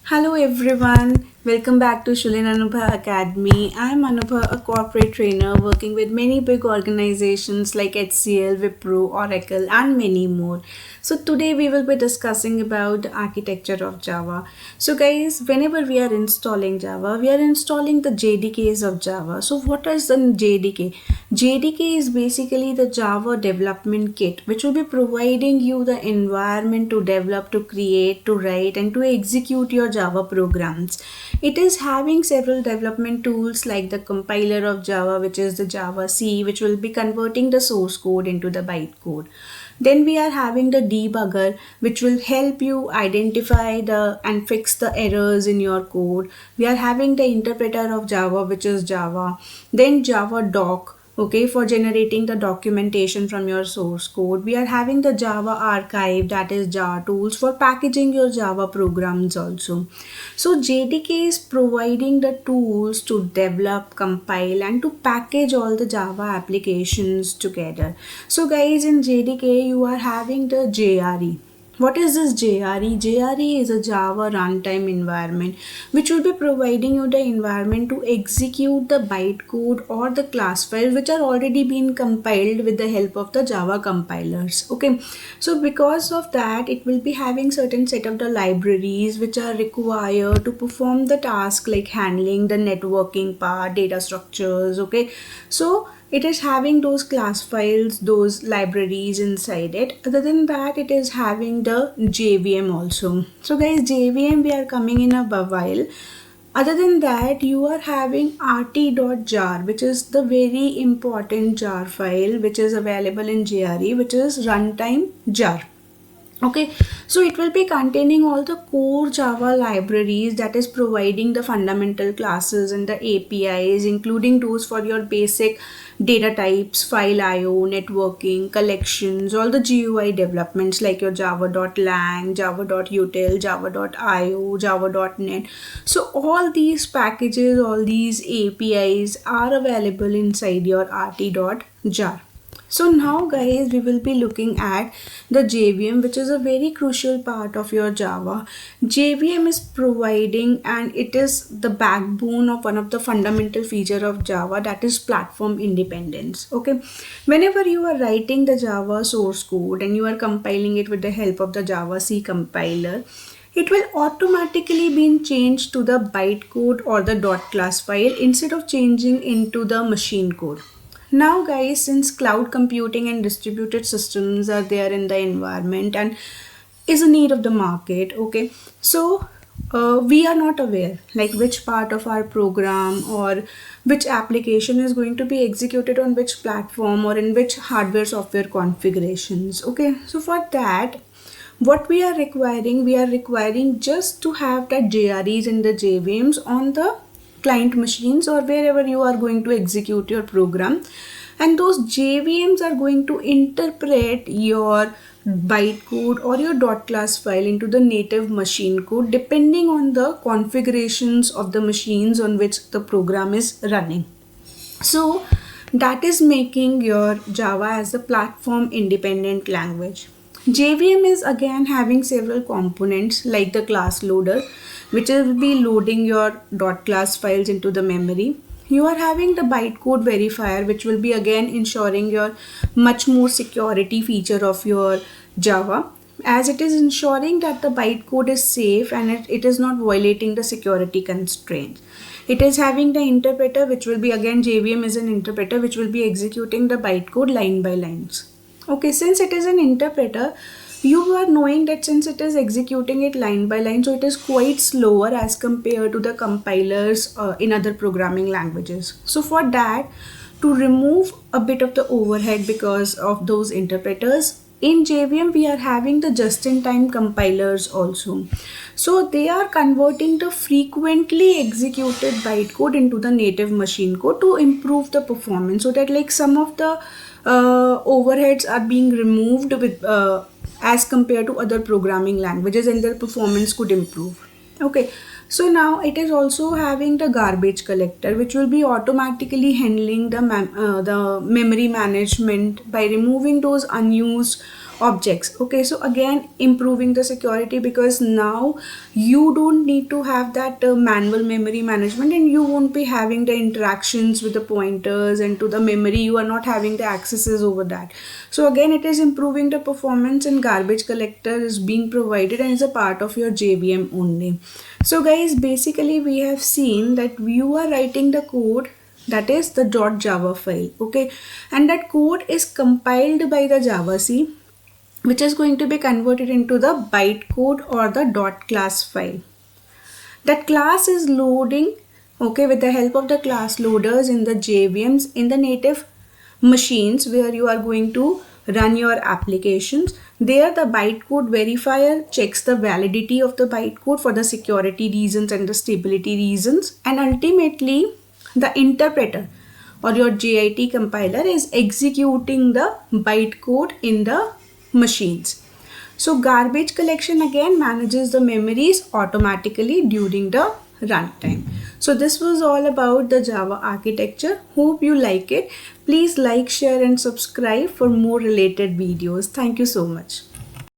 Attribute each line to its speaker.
Speaker 1: Hello everyone, welcome back to Shulin Anubha Academy. I am Anubha, a corporate trainer working with many big organizations like HCL, Wipro, Oracle and many more. So today we will be discussing about the architecture of Java. So guys, whenever we are installing Java, we are installing the JDKs of Java. So what is the JDK? JDK is basically the Java development kit which will be providing you the environment to develop, to create, to write and to execute your Java programs. It is having several development tools like the compiler of Java, which is the Java C, which will be converting the source code into the bytecode. Then we are having the debugger, which will help you identify the and fix the errors in your code. We are having the interpreter of Java, which is Java. Then Java doc, okay, for generating the documentation from your source code. We are having the Java archive, that is Java tools for packaging your Java programs also. So JDK is providing the tools to develop, compile and to package all the Java applications together. So guys, in JDK you are having the JRE. What is this JRE? JRE is a Java runtime environment which will be providing you the environment to execute the bytecode or the class file which are already been compiled with the help of the Java compilers. Okay, so because of that it will be having certain set of the libraries which are required to perform the task like handling the networking part, data structures. Okay, so it is having those class files, those libraries inside it. Other than that, it is having the JVM also. So guys, JVM we are coming in a while. Other than that, you are having rt.jar, which is the very important jar file which is available in JRE, which is runtime jar. Okay, so it will be containing all the core Java libraries that is providing the fundamental classes and the APIs, including those for your basic data types, file IO, networking, collections, all the GUI developments like your java.lang, java.util, java.io, java.net. So all these packages, all these APIs are available inside your rt.jar. So now guys, we will be looking at the JVM, which is a very crucial part of your Java. JVM is providing and it is the backbone of one of the fundamental feature of Java, that is platform independence. Okay, whenever you are writing the Java source code and you are compiling it with the help of the Java C compiler, it will automatically be changed to the bytecode or the .class file instead of changing into the machine code. Now guys, since cloud computing and distributed systems are there in the environment and is a need of the market, okay, so we are not aware like which part of our program or which application is going to be executed on which platform or in which hardware software configurations. Okay, so for that what we are requiring just to have that JREs and the JVMs on the client machines or wherever you are going to execute your program, and those JVMs are going to interpret your bytecode or your .class file into the native machine code depending on the configurations of the machines on which the program is running. So that is making your Java as a platform independent language. JVM is again having several components like the class loader, which will be loading your .class files into the memory. You are having the bytecode verifier, which will be again ensuring your much more security feature of your Java, as it is ensuring that the bytecode is safe and it is not violating the security constraints. It is having the interpreter, which will be again JVM is an interpreter which will be executing the bytecode line by lines. Okay, since it is an interpreter, you are knowing that since it is executing it line by line, so it is quite slower as compared to the compilers in other programming languages. So for that, to remove a bit of the overhead because of those interpreters, in JVM we are having the just-in-time compilers also. So they are converting the frequently executed bytecode into the native machine code to improve the performance, so that like some of the overheads are being removed with as compared to other programming languages and their performance could improve. Okay, so now it is also having the garbage collector, which will be automatically handling the memory management by removing those unused objects. Okay, so again improving the security, because now you don't need to have that manual memory management, and you won't be having the interactions with the pointers and to the memory. You are not having the accesses over that. So again, it is improving the performance, and garbage collector is being provided and is a part of your JVM only. So guys, basically we have seen that you are writing the code, that is the .java file. Okay, and that code is compiled by the javac, which is going to be converted into the bytecode or the .class file. That class is loading, okay, with the help of the class loaders in the JVMs in the native machines where you are going to run your applications. There the bytecode verifier checks the validity of the bytecode for the security reasons and the stability reasons, and ultimately the interpreter or your JIT compiler is executing the bytecode in the machines. So garbage collection again manages the memories automatically during the runtime. So this was all about the Java architecture. Hope you like it. Please like, share and subscribe for more related videos. Thank you so much.